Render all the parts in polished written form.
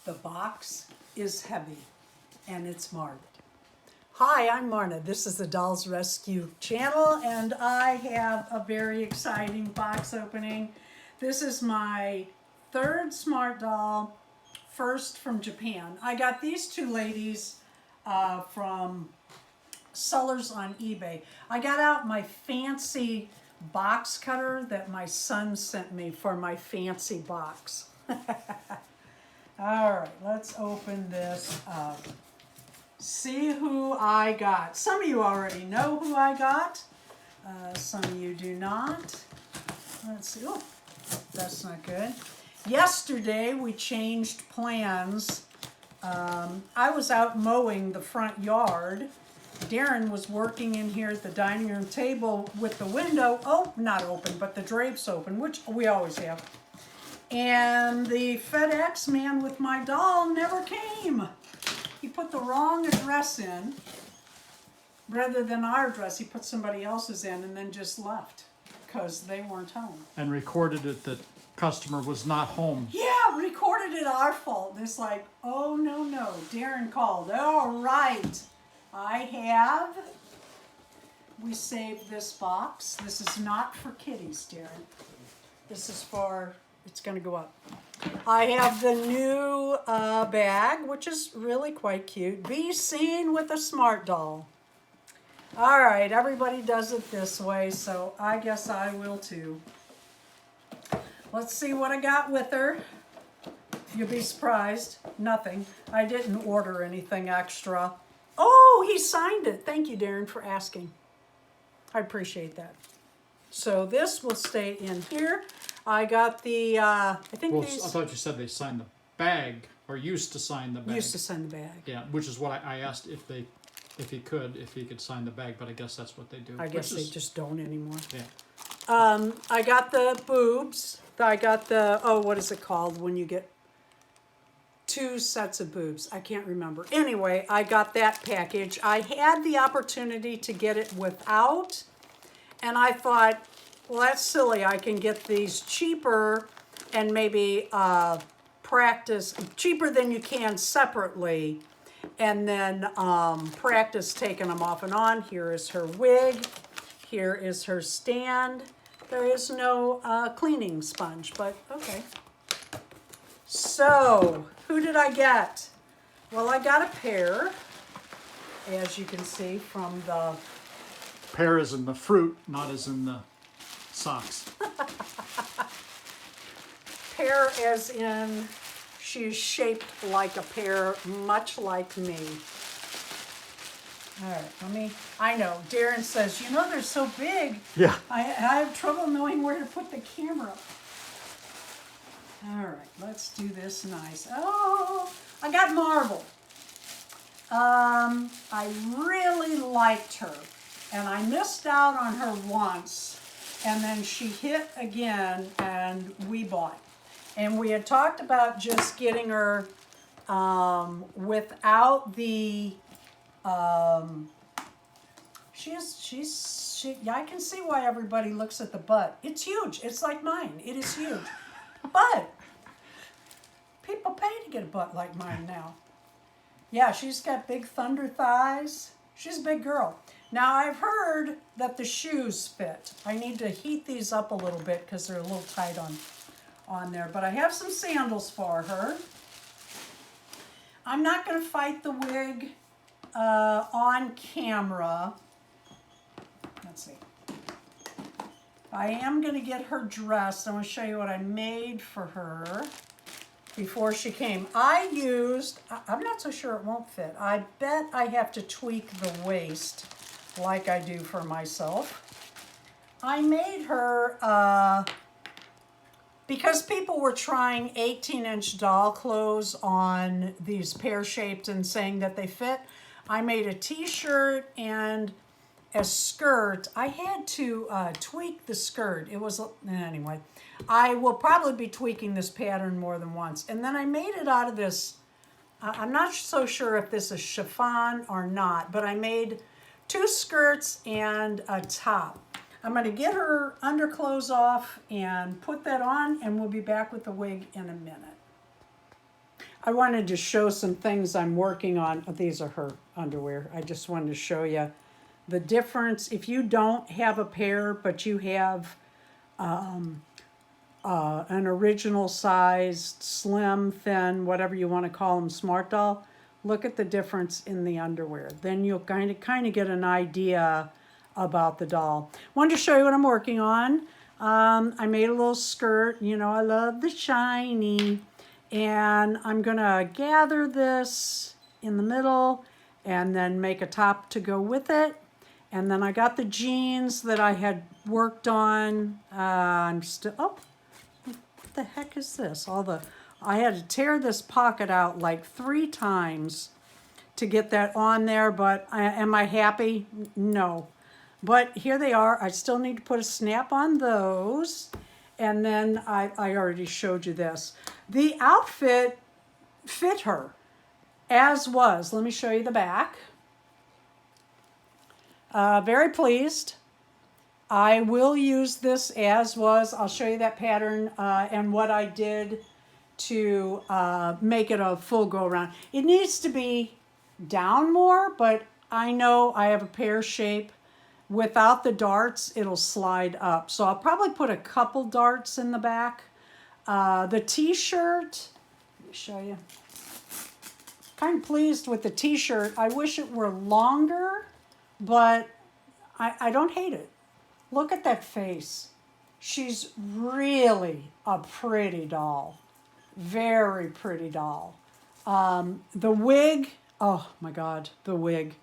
The box is heavy and it's marked. Hi, I'm Marna. This is the Dolls Rescue channel and I have a very exciting box opening. This is my third Smart Doll, first from Japan. I got these two ladies from sellers on eBay. I got out my fancy box cutter that my son sent me for my fancy box. All right, let's open this up. See who I got. Some of you already know who I got. Some of you do not. Let's see. Oh, that's not good. Yesterday we changed plans. I was out mowing the front yard. Darren was working in here at the dining room table with the window, not open, but the drapes open, which we always have. And the FedEx man with my doll never came. He put the wrong address in. Rather than our address, he put somebody else's in and then just left because they weren't home. And recorded it that customer was not home. Yeah, recorded it our fault. It's like, oh, no. Darren called. All right. We saved this box. This is not for kitties, Darren. This is for, it's going to go up. I have the new bag, which is really quite cute. Be seen with a Smart Doll. All right, everybody does it this way, so I guess I will too. Let's see what I got with her. You'll be surprised. Nothing. I didn't order anything extra. Oh, he signed it. Thank you, Darren, for asking. I appreciate that. So this will stay in here. I got the, I think Well, these... I thought you said they signed the bag, or used to sign the bag. Used to sign the bag. Yeah, which is what I asked if he could sign the bag, but I guess that's what they do. I guess they just don't anymore. Yeah. I got the boobs. I got the, what is it called when you get two sets of boobs? I can't remember. Anyway, I got that package. I had the opportunity to get it without, and I thought, well, that's silly. I can get these cheaper and maybe practice, cheaper than you can separately, and then practice taking them off and on. Here is her wig. Here is her stand. There is no cleaning sponge, but okay. So, who did I get? Well, I got a Pear, as you can see from the... Pear is in the fruit, not as in the socks. Pear as in she's shaped like a pear, much like me. All right, I know, Darren says, you know, they're so big. Yeah. I have trouble knowing where to put the camera. All right, let's do this nice. Oh, I got Marvel. I really liked her, and I missed out on her once, and then she hit again, and we bought. And we had talked about just getting her without the... yeah, I can see why everybody looks at the butt. It's huge. It's like mine. It is huge. But people pay to get a butt like mine now. Yeah, she's got big thunder thighs. She's a big girl. Now, I've heard that the shoes fit. I need to heat these up a little bit because they're a little tight on there. But I have some sandals for her. I'm not going to fight the wig on camera. Let's see. I am going to get her dressed. I'm going to show you what I made for her before she came. I'm not so sure it won't fit. I bet I have to tweak the waist like I do for myself. I made her, because people were trying 18-inch doll clothes on these pear-shaped and saying that they fit, I made a t-shirt and a skirt. I had to tweak the skirt. It was, anyway, I will probably be tweaking this pattern more than once. And then I made it out of this, I'm not so sure if this is chiffon or not, but I made two skirts and a top. I'm going to get her underclothes off and put that on, and we'll be back with the wig in a minute. I wanted to show some things I'm working on. Oh, these are her underwear. I just wanted to show you the difference. If you don't have a pair, but you have an original sized, slim, thin, whatever you want to call them, smart doll, look at the difference in the underwear. Then you'll kind of get an idea about the doll. Wanted to show you what I'm working on. I made a little skirt. You know, I love the shiny. And I'm gonna gather this in the middle and then make a top to go with it. And then I got the jeans that I had worked on. I'm still, oh, what the heck is this? I had to tear this pocket out like 3 times to get that on there, but am I happy? No. But here they are. I still need to put a snap on those. And then I already showed you this. The outfit fit her, as was. Let me show you the back. Very pleased. I will use this as was. I'll show you that pattern and what I did to make it a full go around. It needs to be down more, but I know I have a pear shape. Without the darts, it'll slide up. So I'll probably put a couple darts in the back. The t-shirt, let me show you. Kind of pleased with the t-shirt. I wish it were longer, but I don't hate it. Look at that face. She's really a pretty doll. Very pretty doll. The wig, oh my God, the wig.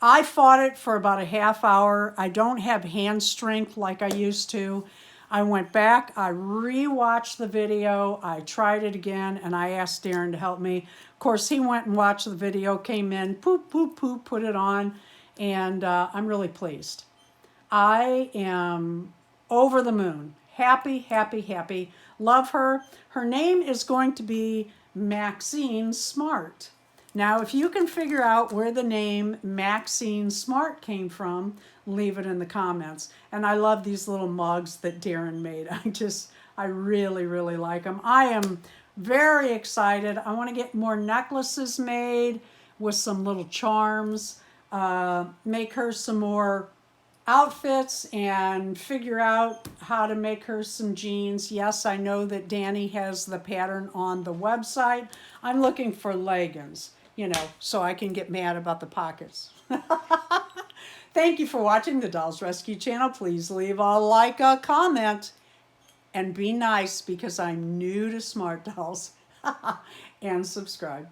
I fought it for about a half hour. I don't have hand strength like I used to. I went back, I re-watched the video, I tried it again, and I asked Darren to help me. Of course, he went and watched the video, came in, poop, poop, poop, put it on, and I'm really pleased. I am over the moon. Happy, happy, happy. Love her. Her name is going to be Maxine Smart. Now, if you can figure out where the name Maxine Smart came from, leave it in the comments. And I love these little mugs that Darren made. I really, really like them. I am very excited. I want to get more necklaces made with some little charms, make her some more outfits and figure out how to make her some jeans. Yes, I know that Danny has the pattern on the website. I'm looking for leggings, you know, so I can get mad about the pockets. Thank you for watching the Dolls Rescue channel. Please leave a like, a comment, and be nice because I'm new to Smart Dolls. And subscribe.